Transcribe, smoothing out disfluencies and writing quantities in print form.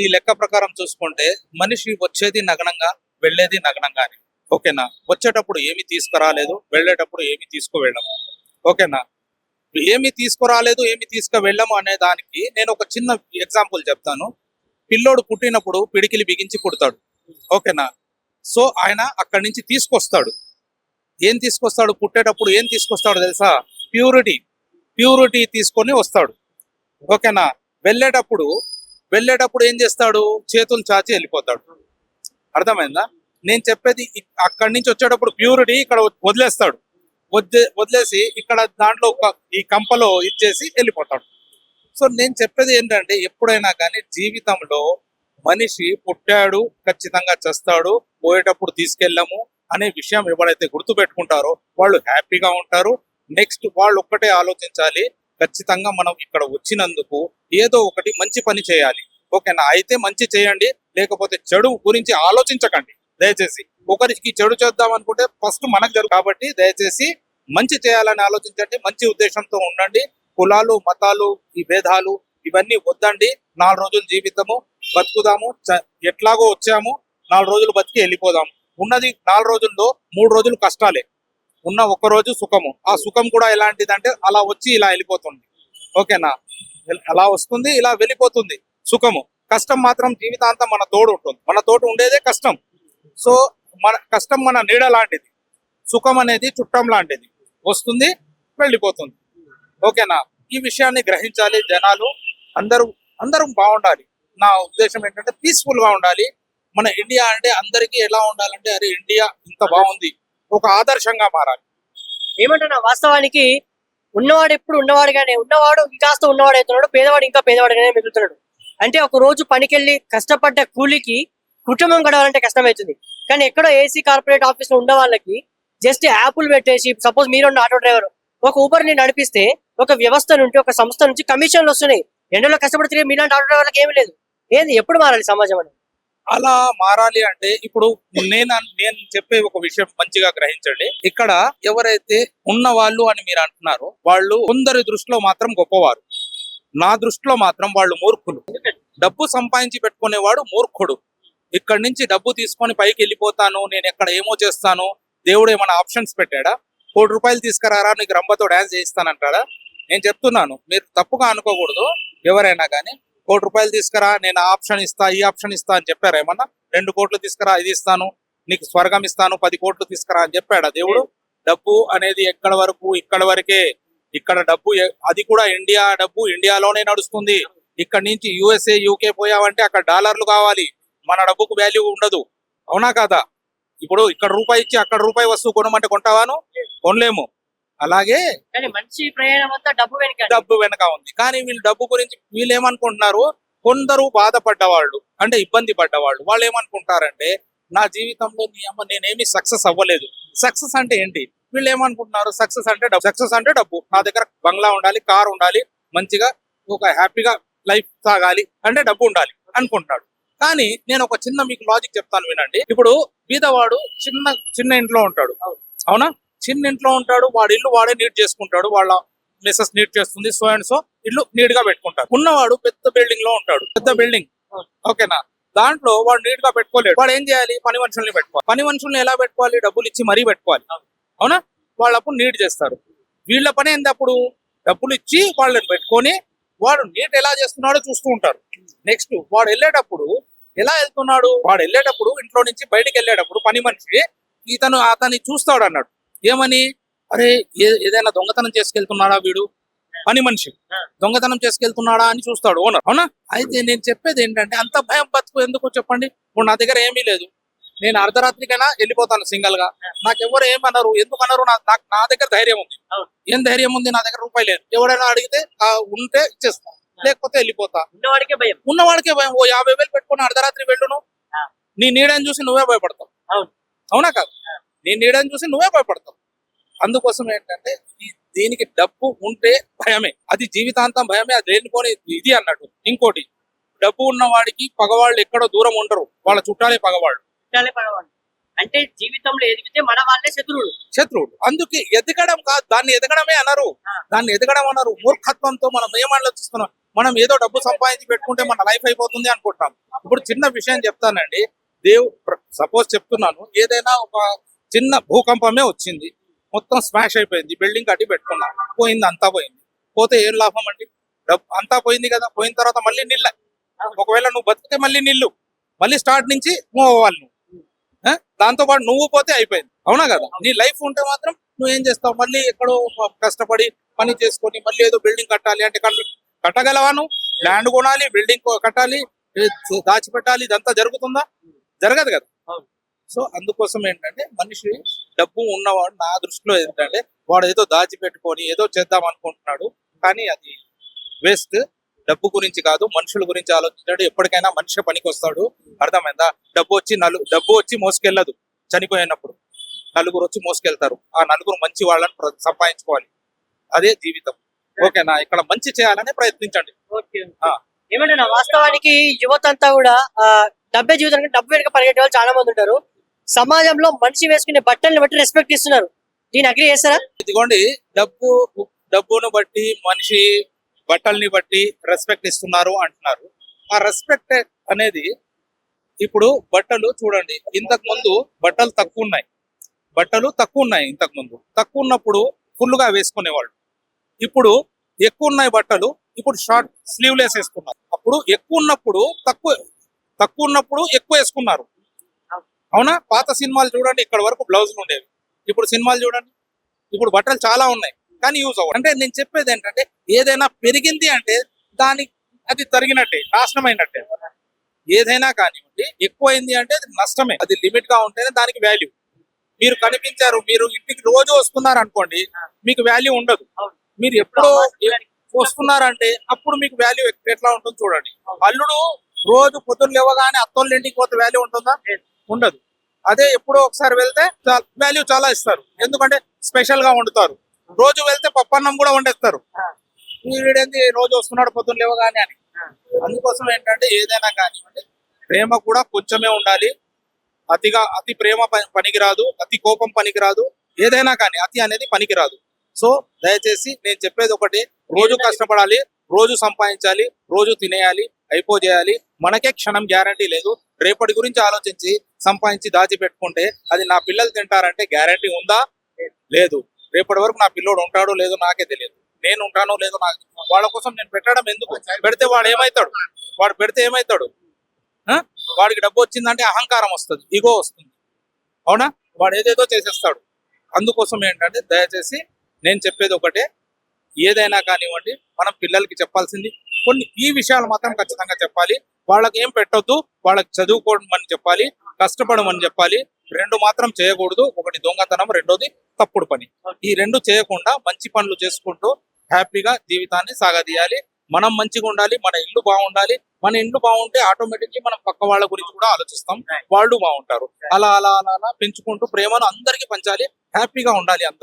ఈ లెక్క ప్రకారం చూసుకుంటే మనిషి వచ్చేది నగనంగా, వెళ్ళేది నగనంగానే. ఓకేనా? వచ్చేటప్పుడు ఏమి తీసుకురాలేదు, వెళ్ళేటప్పుడు ఏమి తీసుకువెళ్ళము. ఓకేనా? ఏమి తీసుకురాలేదు, ఏమి తీసుకువెళ్ళము అనే దానికి నేను ఒక చిన్న ఎగ్జాంపుల్ చెప్తాను. పిల్లోడు పుట్టినప్పుడు పిడికిలి బిగించి పుడతాడు. ఓకేనా? సో ఆయన అక్కడి నుంచి తీసుకొస్తాడు. ఏం తీసుకొస్తాడు? పుట్టేటప్పుడు ఏం తీసుకొస్తాడు తెలుసా? ప్యూరిటీ తీసుకొని వస్తాడు. ఓకేనా? వెళ్ళేటప్పుడు ఏం చేస్తాడు? చేతులు చాచి వెళ్ళిపోతాడు. అర్థమైందా? నేను చెప్పేది అక్కడి నుంచి వచ్చేటప్పుడు ప్యూరిటీ ఇక్కడ వదిలేస్తాడు. వదిలేసి ఇక్కడ దాంట్లో ఈ కంపలో ఇచ్చేసి వెళ్ళిపోతాడు. సో నేను చెప్పేది ఏంటంటే, ఎప్పుడైనా కానీ జీవితంలో మనిషి పుట్టాడు, ఖచ్చితంగా చేస్తాడు, పోయేటప్పుడు తీసుకెళ్ళము అనే విషయం ఎవరైతే గుర్తు పెట్టుకుంటారో వాళ్ళు హ్యాపీగా ఉంటారు. నెక్స్ట్ వాళ్ళు ఒక్కటే ఆలోచించాలి, ఖచ్చితంగా మనం ఇక్కడ వచ్చినందుకు ఏదో ఒకటి మంచి పని చేయాలి. ఓకేనా? అయితే మంచి చేయండి, లేకపోతే చెడు గురించి ఆలోచించకండి దయచేసి. ఒకరికి చెడు చేద్దాం అనుకుంటే ఫస్ట్ మనకు జరుగు. కాబట్టి దయచేసి మంచి చేయాలని ఆలోచించండి, మంచి ఉద్దేశంతో ఉండండి. కులాలు, మతాలు, ఈ భేదాలు ఇవన్నీ వద్దండి. 4 రోజులు జీవితము బతుకుదాము, ఎట్లాగో వచ్చాము, 4 రోజులు బతికి వెళ్ళిపోదాము. ఉన్నది 4 రోజుల్లో 3 రోజులు కష్టాలే, ఉన్న 1 రోజు సుఖము. ఆ సుఖం కూడా ఎలాంటిదంటే అలా వచ్చి ఇలా వెళ్ళిపోతుంది. ఓకేనా? అలా వస్తుంది, ఇలా వెళ్ళిపోతుంది సుఖము. కష్టం మాత్రం జీవితాంతం మన తోడు ఉంటుంది. మన తోడు ఉండేదే కష్టం. సో మన కష్టం మన నీడ లాంటిది, సుఖం అనేది చుట్టం లాంటిది, వస్తుంది వెళ్ళిపోతుంది. ఓకేనా? ఈ విషయాన్ని గ్రహించాలి జనాలు. అందరూ బాగుండాలి. నా ఉద్దేశం ఏంటంటే పీస్ఫుల్ గా ఉండాలి. మన ఇండియా అంటే అందరికీ ఎలా ఉండాలంటే, అరే ఇండియా ఇంత బాగుంది, ఒక ఆదర్శంగా మారాలి. ఏమంటున్నా, వాస్తవానికి ఉన్నవాడు ఎప్పుడు ఉన్నవాడుగానే, ఉన్నవాడు ఇంకాస్త ఉన్నవాడు అవుతున్నాడు, పేదవాడు ఇంకా పేదవాడుగానే మిగులుతున్నాడు. అంటే ఒక రోజు పనికెళ్ళి కష్టపడ్డ కూలికి కుటుంబం గడవాలంటే కష్టమవుతుంది. కానీ ఎక్కడో ఏసీ కార్పొరేట్ ఆఫీస్ లో ఉన్న వాళ్ళకి జస్ట్ యాప్లు పెట్టేసి, సపోజ్ మీరు ఆటో డ్రైవర్ ఒక ఊబర్ ని నడిపిస్తే ఒక వ్యవస్థ నుండి, ఒక సంస్థ నుంచి కమిషన్లు వస్తున్నాయి. ఎండలో కష్టపడి తిరిగి మీలాంటి ఆటో డ్రైవర్లకు ఏమి లేదు. ఏంది ఎప్పుడు మారాలి సమాజం అని? అలా మారాలి అంటే ఇప్పుడు నేను చెప్పే ఒక విషయం మంచిగా గ్రహించండి. ఇక్కడ ఎవరైతే ఉన్న వాళ్ళు అని మీరు అంటున్నారో వాళ్ళు కొందరి దృష్టిలో మాత్రం గొప్పవారు, నా దృష్టిలో మాత్రం వాళ్ళు మూర్ఖులు. డబ్బు సంపాదించి పెట్టుకునేవాడు మూర్ఖుడు. ఇక్కడి నుంచి డబ్బు తీసుకొని పైకి వెళ్ళిపోతాను, నేను ఎక్కడ ఏమో చేస్తాను, దేవుడు ఏమైనా ఆప్షన్స్ పెట్టాడా? 1 కోటి రూపాయలు తీసుకురారా, నీకు రంబతో డాన్స్ చేయిస్తానంటాడా? నేను చెప్తున్నాను, మీరు తప్పుగా అనుకోకూడదు. ఎవరైనా కానీ 1 కోటి రూపాయలు తీసుకురా, నేను ఆప్షన్ ఇస్తా, ఈ ఆప్షన్ ఇస్తా అని చెప్పారా? ఏమన్నా 2 కోట్లు తీసుకురా, ఇది ఇస్తాను, నీకు స్వర్గం ఇస్తాను, 10 కోట్లు తీసుకురా అని చెప్పాడా దేవుడు? డబ్బు అనేది ఎక్కడ వరకు ఇక్కడ వరకే. ఇక్కడ డబ్బు, అది కూడా ఇండియా డబ్బు ఇండియాలోనే నడుస్తుంది. ఇక్కడ నుంచి USA UK పోయావంటే అక్కడ డాలర్లు కావాలి, మన డబ్బుకు వాల్యూ ఉండదు. అవునా కాదా? ఇప్పుడు ఇక్కడ రూపాయి ఇచ్చి అక్కడ రూపాయి వస్తువు కొనమంటే కొంటావాను? కొనలేము. అలాగే మంచి ప్రయాణం అంతా డబ్బు వెనక ఉంది. కానీ డబ్బు గురించి వీళ్ళు ఏమనుకుంటున్నారు? కొందరు బాధపడ్డవాళ్ళు, అంటే ఇబ్బంది పడ్డవాళ్ళు, వాళ్ళు ఏమనుకుంటారంటే, నా జీవితంలో నేనేమి సక్సెస్ అవ్వలేదు. సక్సెస్ అంటే ఏంటి? వీళ్ళు ఏమనుకుంటున్నారు? సక్సెస్ అంటే డబ్బు. నా దగ్గర బంగ్లా ఉండాలి, కార్ ఉండాలి, మంచిగా ఒక హ్యాపీగా లైఫ్ సాగాలి అంటే డబ్బు ఉండాలి అనుకుంటాడు. కానీ నేను ఒక చిన్న మీకు లాజిక్ చెప్తాను వినండి. ఇప్పుడు బీదవాడు చిన్న ఇంట్లో ఉంటాడు. అవునా? చిన్న ఇంట్లో ఉంటాడు, వాడి ఇల్లు వాడే నీట్ చేసుకుంటాడు, వాళ్ళ మిసెస్ నీట్ చేస్తుంది, సో అండ్ సో ఇల్లు నీట్ గా పెట్టుకుంటాడు. ఉన్నవాడు పెద్ద బిల్డింగ్ లో ఉంటాడు, పెద్ద బిల్డింగ్. ఓకేనా? దాంట్లో వాడు నీట్ గా పెట్టుకోలేడు. వాడు ఏం చేయాలి? పని మనుషుల్ని పెట్టుకోవాలి. పని మనుషుల్ని ఎలా పెట్టుకోవాలి? డబ్బులు ఇచ్చి మరీ పెట్టుకోవాలి. అవునా? వాళ్ళప్పుడు నీట్ చేస్తారు. వీళ్ళ పని ఏంది? అప్పుడు డబ్బులు ఇచ్చి వాళ్ళని పెట్టుకొని వాడు నీట్ ఎలా చేస్తున్నాడో చూస్తూ ఉంటారు. నెక్స్ట్ వాడు వెళ్ళేటప్పుడు ఎలా వెళ్తున్నాడు? వాడు వెళ్ళేటప్పుడు ఇంట్లో నుంచి బయటకు వెళ్ళేటప్పుడు పని మనిషి అతన్ని చూస్తాడు అన్నాడు. ఏమని? అరే ఏదైనా దొంగతనం చేసుకెళ్తున్నాడా వీడు? పని మనిషి దొంగతనం చేసుకెళ్తున్నాడా అని చూస్తాడు ఓనర్. అవునా? అయితే నేను చెప్పేది ఏంటంటే, అంత భయం బతుకు ఎందుకు చెప్పండి? ఇప్పుడు నా దగ్గర ఏమీ లేదు, నేను అర్ధరాత్రికైనా వెళ్ళిపోతాను సింగల్ గా, నాకెవరు ఏమన్నారు? ఎందుకన్నారు? నా దగ్గర ధైర్యం ఉంది. ఏం ధైర్యం ఉంది? నా దగ్గర రూపాయి లేదు. ఎవరైనా అడిగితే ఉంటే ఇచ్చేస్తా, లేకపోతే వెళ్ళిపోతా. ఉన్నవాడికే భయం. ఓ 50,000 పెట్టుకుని అర్ధరాత్రి వెళ్ళును, నీ నీడని చూసి నువ్వే భయపడతావు. అవునా కాదు? నీ నీడని చూసి నువ్వే భయపడతావు. అందుకోసం ఏంటంటే, దీనికి డబ్బు ఉంటే భయమే, అది జీవితాంతం భయమే, అది లేనిపోని ఇది అన్నట్టు. ఇంకోటి, డబ్బు ఉన్న వాడికి పగవాళ్ళు ఎక్కడో దూరం ఉండరు, వాళ్ళ చుట్టాలే పగవాళ్ళు. అంటే జీవితంలో ఎదిగితే మన వాళ్ళే శత్రువుడు. అందుకే ఎదగడం కాదు, దాన్ని ఎదగడమే అన్నారు. దాన్ని ఎదగడం అన్నారు. మూర్ఖత్వంతో మనం ఏం ఆలోచిస్తున్నాం? మనం ఏదో డబ్బు సంపాదించి పెట్టుకుంటే మన లైఫ్ అయిపోతుంది అనుకుంటాం. ఇప్పుడు చిన్న విషయం చెప్తానండి. సపోజ్ చెప్తున్నాను, ఏదైనా ఒక చిన్న భూకంపమే వచ్చింది, మొత్తం స్మాష్ అయిపోయింది, బిల్డింగ్ కట్టి పెట్టుకున్నా, పోయింది, అంతా పోయింది. పోతే ఏం లాభం అండి? డబ్బు అంతా పోయింది కదా. పోయిన తర్వాత మళ్ళీ నిల్ల. ఒకవేళ నువ్వు బతికితే మళ్ళీ నిల్లు, మళ్ళీ స్టార్ట్ నుంచి మూవ్ అవ్వాలి నువ్వు. దాంతో పాటు నువ్వు పోతే అయిపోయింది. అవునా కదా? నీ లైఫ్ ఉంటే మాత్రం నువ్వు ఏం చేస్తావు? మళ్ళీ ఎక్కడో కష్టపడి పని చేసుకొని మళ్ళీ ఏదో బిల్డింగ్ కట్టాలి అంటే కట్టగలవా? నువ్వు ల్యాండ్ కొనాలి, బిల్డింగ్ కట్టాలి, దాచిపెట్టాలి, ఇదంతా జరుగుతుందా? జరగదు కదా. సో అందుకోసం ఏంటంటే మనిషి డబ్బు ఉన్నవాడు నా దృష్టిలో ఏంటంటే వాడు ఏదో దాచిపెట్టుకొని ఏదో చేద్దాం అనుకుంటున్నాడు, కానీ అది వేస్ట్. డబ్బు గురించి కాదు, మనుషుల గురించి ఆలోచించాడు. ఎప్పటికైనా మనిషి పనికి వస్తాడు. అర్థమైందా? డబ్బు వచ్చి మోసుకెళ్ళదు. చనిపోయినప్పుడు నలుగురు వచ్చి మోసుకెళ్తారు. ఆ నలుగురు మంచి వాళ్ళని సంపాదించుకోవాలి. అదే జీవితం. ఓకేనా? ఇక్కడ మంచి చేయాలని ప్రయత్నించండి. ఏమంటే వాస్తవానికి యువత అంతా కూడా డబ్బే జీవితానికి డబ్బు వెనుక పరిగెట్టే వాళ్ళు చాలా మంది ఉంటారు. సమాజంలో మనిషి వేసుకునే బట్టల్ని బట్టి రెస్పెక్ట్ ఇస్తున్నారు. దీన్ని అగ్రి చేస్తారా? ఇదిగోండి, డబ్బును బట్టి మనిషి బట్టల్ని బట్టి రెస్పెక్ట్ ఇస్తున్నారు అంటున్నారు. ఆ రెస్పెక్ట్ అనేది ఇప్పుడు బట్టలు చూడండి, ఇంతకు ముందు బట్టలు తక్కువ ఉన్నాయి. ఇంతకు ముందు తక్కువ ఉన్నప్పుడు ఫుల్ గా వేసుకునేవాళ్ళు. ఇప్పుడు ఎక్కువ ఉన్నాయి బట్టలు, ఇప్పుడు షార్ట్ స్లీవ్లెస్ వేసుకున్నారు. అప్పుడు ఎక్కువ ఉన్నప్పుడు ఎక్కువ వేసుకున్నారు. అవునా? పాత సినిమాలు చూడండి, ఇక్కడ వరకు బ్లౌజులు ఉండేవి. ఇప్పుడు సినిమాలు చూడండి, ఇప్పుడు బట్టలు చాలా ఉన్నాయి కానీ యూజ్ అవ్వదు. అంటే నేను చెప్పేది ఏంటంటే ఏదైనా పెరిగింది అంటే అది తరిగినట్టే, నాశనమైనట్టే. ఏదైనా కానివ్వండి, ఎక్కువైంది అంటే అది నష్టమే. అది లిమిట్ గా ఉంటేనే దానికి వాల్యూ. మీరు కనిపించారు, మీరు ఇంటికి రోజు వస్తున్నారు అనుకోండి, మీకు వాల్యూ ఉండదు. మీరు ఎప్పుడో వస్తున్నారంటే అప్పుడు మీకు వాల్యూ ఎట్లా ఉంటుంది చూడండి. అల్లుడు రోజు పొద్దున్న లేవగానే అత్తోళ్ళ ఇంటికి పోతే వాల్యూ ఉంటుందా? ఉండదు. అదే ఎప్పుడో ఒకసారి వెళ్తే వాల్యూ చాలా ఇస్తారు. ఎందుకంటే స్పెషల్ గా వండుతారు. రోజు వెళ్తే పప్పన్నం కూడా వండేస్తారు. వీడేంది రోజు వస్తున్నాడు పొద్దున్న లేవగానే అని. అందుకోసం ఏంటంటే ఏదైనా కానివ్వండి, ప్రేమ కూడా కొంచెమే ఉండాలి. అతి ప్రేమ పనికిరాదు, అతి కోపం పనికిరాదు. ఏదైనా కానీ అతి అనేది పనికిరాదు. సో దయచేసి నేను చెప్పేది ఒకటి, రోజు కష్టపడాలి, రోజు సంపాదించాలి, రోజు తినేయాలి, అయిపోజేయాలి. మనకే క్షణం గ్యారంటీ లేదు. రేపటి గురించి ఆలోచించి సంపాదించి దాచిపెట్టుకుంటే అది నా పిల్లలు తింటారంటే గ్యారంటీ ఉందా? లేదు. రేపటి వరకు నా పిల్లోడు ఉంటాడో లేదో నాకే తెలియదు. నేను ఉంటానో లేదో నాకు. వాళ్ళ కోసం నేను పెట్టడం ఎందుకు? పెడితే వాడు పెడితే ఏమవుతాడు? వాడికి డబ్బు వచ్చిందంటే అహంకారం వస్తుంది, ఈగో వస్తుంది. అవునా? వాడు ఏదేదో చేసేస్తాడు. అందుకోసం ఏంటంటే దయచేసి నేను చెప్పేది ఒకటే, ఏదైనా కానివ్వండి మనం పిల్లలకి చెప్పాల్సింది ఈ విషయాలు మాత్రం ఖచ్చితంగా చెప్పాలి. వాళ్ళకి ఏం పెట్టొద్దు, వాళ్ళకి చదువుకోమని చెప్పాలి, కష్టపడమని చెప్పాలి. రెండు మాత్రం చేయకూడదు. ఒకటి దొంగతనం, రెండోది తప్పుడు పని. ఈ రెండు చేయకుండా మంచి పనులు చేసుకుంటూ హ్యాపీగా జీవితాన్ని సాగదీయాలి. మనం మంచిగా ఉండాలి, మన ఇల్లు బాగుండాలి. మన ఇల్లు బాగుంటే ఆటోమేటిక్లీ మనం పక్క వాళ్ళ గురించి కూడా ఆలోచిస్తాం, వాళ్ళు బాగుంటారు. అలా అలా అలా అలా పెంచుకుంటూ ప్రేమను అందరికీ పంచాలి, హ్యాపీగా ఉండాలి.